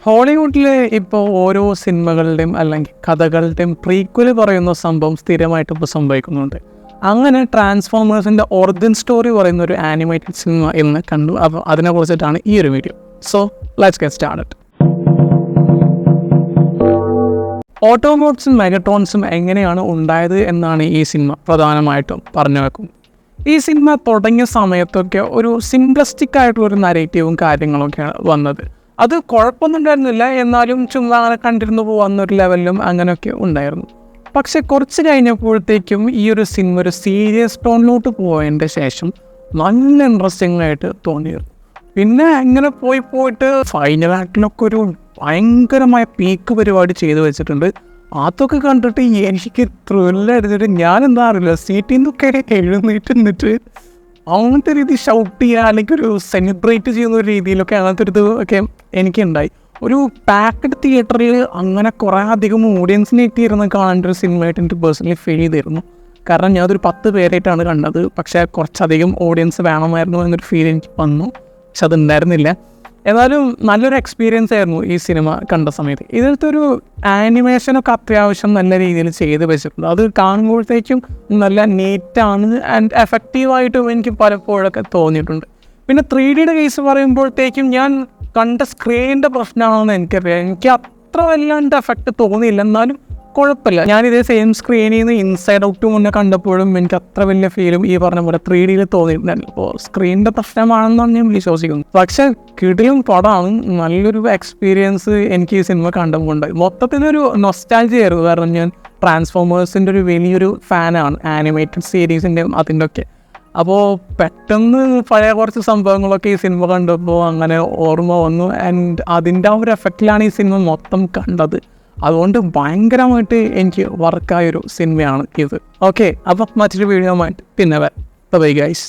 ഹോളിവുഡിൽ ഇപ്പോൾ ഓരോ സിനിമകളുടെയും അല്ലെങ്കിൽ കഥകളുടെയും പ്രീക്വൽ പറയുന്ന സംഭവം സ്ഥിരമായിട്ട് ഇപ്പോൾ സംഭവിക്കുന്നുണ്ട്. അങ്ങനെ ട്രാൻസ്ഫോമേഴ്സിൻ്റെ ഒറിജിൻ സ്റ്റോറി പറയുന്ന ഒരു ആനിമേറ്റഡ് സിനിമ ഇന്ന് കണ്ടു. അപ്പോൾ അതിനെക്കുറിച്ചിട്ടാണ് ഈ ഒരു video. So let's get started. ഓട്ടോബോട്ട്സും മെഗട്രോൺസും എങ്ങനെയാണ് ഉണ്ടായത് എന്നാണ് ഈ സിനിമ പ്രധാനമായിട്ടും പറഞ്ഞു വെക്കുന്നത്. ഈ സിനിമ തുടങ്ങിയ സമയത്തൊക്കെ ഒരു സിംപ്ലസ്റ്റിക് ആയിട്ടുള്ളൊരു നരേറ്റീവും കാര്യങ്ങളൊക്കെയാണ് വന്നത്. അത് കുഴപ്പമൊന്നും ഉണ്ടായിരുന്നില്ല, എന്നാലും ചുമ്മാ അങ്ങനെ കണ്ടിരുന്നു പോകുന്നൊരു ലെവലിലും അങ്ങനെയൊക്കെ ഉണ്ടായിരുന്നു. പക്ഷെ കുറച്ച് കഴിഞ്ഞപ്പോഴത്തേക്കും ഈ ഒരു സിനിമ ഒരു സീരിയസ് ടോണിലോട്ട് പോയതിൻ്റെ ശേഷം നല്ല ഇൻട്രസ്റ്റിംഗ് ആയിട്ട് തോന്നിയിരുന്നു. പിന്നെ അങ്ങനെ പോയിട്ട് ഫൈനൽ ആക്ടിലൊക്കെ ഒരു ഭയങ്കരമായ പീക്ക് പരിപാടി ചെയ്തു വെച്ചിട്ടുണ്ട്. അതൊക്കെ കണ്ടിട്ട് എനിക്ക് ത്രില്ലെടുത്തിട്ട് ഞാനെന്താ അറിയില്ല, സീറ്റിൽ നിന്നൊക്കെ എഴുന്നേറ്റ് നിന്നിട്ട് അങ്ങനത്തെ രീതി ഷൗട്ട് ചെയ്യുക അല്ലെങ്കിൽ ഒരു സെലിബ്രേറ്റ് ചെയ്യുന്ന ഒരു രീതിയിലൊക്കെ അങ്ങനത്തെ ഒരു ഇത് ഒക്കെ എനിക്കുണ്ടായി. ഒരു പാക്ക്ഡ് തിയേറ്ററിൽ അങ്ങനെ കുറേ അധികം ഓഡിയൻസിനെ എത്തിയിരുന്ന് കാണേണ്ട ഒരു സിനിമയായിട്ട് എനിക്ക് പേഴ്സണലി ഫീൽ ചെയ്തിരുന്നു. കാരണം ഞാനതൊരു 10 പേരായിട്ടാണ് കണ്ടത്. പക്ഷേ കുറച്ചധികം ഓഡിയൻസ് വേണമായിരുന്നു എന്നൊരു ഫീൽ എനിക്ക് വന്നു. പക്ഷെ അതുണ്ടായിരുന്നില്ല. എന്നാലും നല്ലൊരു എക്സ്പീരിയൻസ് ആയിരുന്നു ഈ സിനിമ കണ്ട സമയത്ത്. ഇതിലത്തെ ഒരു ആനിമേഷനൊക്കെ അത്യാവശ്യം നല്ല രീതിയിൽ ചെയ്ത് വെച്ചിട്ടുണ്ട്. അത് കാണുമ്പോഴത്തേക്കും നല്ല നീറ്റാണ് ആൻഡ് എഫക്റ്റീവായിട്ടും എനിക്ക് പലപ്പോഴൊക്കെ തോന്നിയിട്ടുണ്ട്. പിന്നെ 3Dയുടെ കേസ് പറയുമ്പോഴത്തേക്കും ഞാൻ കണ്ട സ്ക്രീനിൻ്റെ പ്രശ്നമാണെന്ന് എനിക്കറിയാം. എനിക്ക് അത്ര വല്ലാണ്ട് എഫക്റ്റ് തോന്നിയില്ല, എന്നാലും കുഴപ്പമില്ല. ഞാനിതേ സെയിം സ്ക്രീനിൽ നിന്ന് ഇൻസൈഡ് ഔട്ട് മുന്നേ കണ്ടപ്പോഴും എനിക്ക് അത്ര വലിയ ഫീലും ഈ പറഞ്ഞ പോലെ 3Dയിൽ തോന്നിയിട്ടുണ്ടായിരുന്നു. അപ്പോൾ സ്ക്രീനിൻ്റെ പ്രശ്നമാണെന്നാണ് ഞാൻ വിശ്വസിക്കുന്നത്. പക്ഷേ കിടിലും പടമാണ്. നല്ലൊരു എക്സ്പീരിയൻസ് എനിക്ക് ഈ സിനിമ കണ്ടുകൊണ്ട് മൊത്തത്തിലൊരു നൊസ്റ്റാൾജി ആയിരുന്നു. കാരണം ഞാൻ ട്രാൻസ്ഫോമേഴ്സിൻ്റെ ഒരു വലിയൊരു ഫാനാണ്, ആനിമേറ്റഡ് സീരീസിൻ്റെയും അതിൻ്റെ ഒക്കെ. അപ്പോൾ പെട്ടെന്ന് പഴയ കുറച്ച് സംഭവങ്ങളൊക്കെ ഈ സിനിമ കണ്ടപ്പോൾ അങ്ങനെ ഓർമ്മ വന്നു. ആൻഡ് അതിൻ്റെ ആ ഒരു എഫക്റ്റിലാണ് ഈ സിനിമ മൊത്തം കണ്ടത്. അതുകൊണ്ട് ഭയങ്കരമായിട്ട് എനിക്ക് വർക്കായൊരു സിനിമയാണ് ഇത്. ഓക്കെ, അപ്പം മറ്റൊരു വീഡിയോ ആയിട്ട് പിന്നെ ബൈ ഗൈസ്.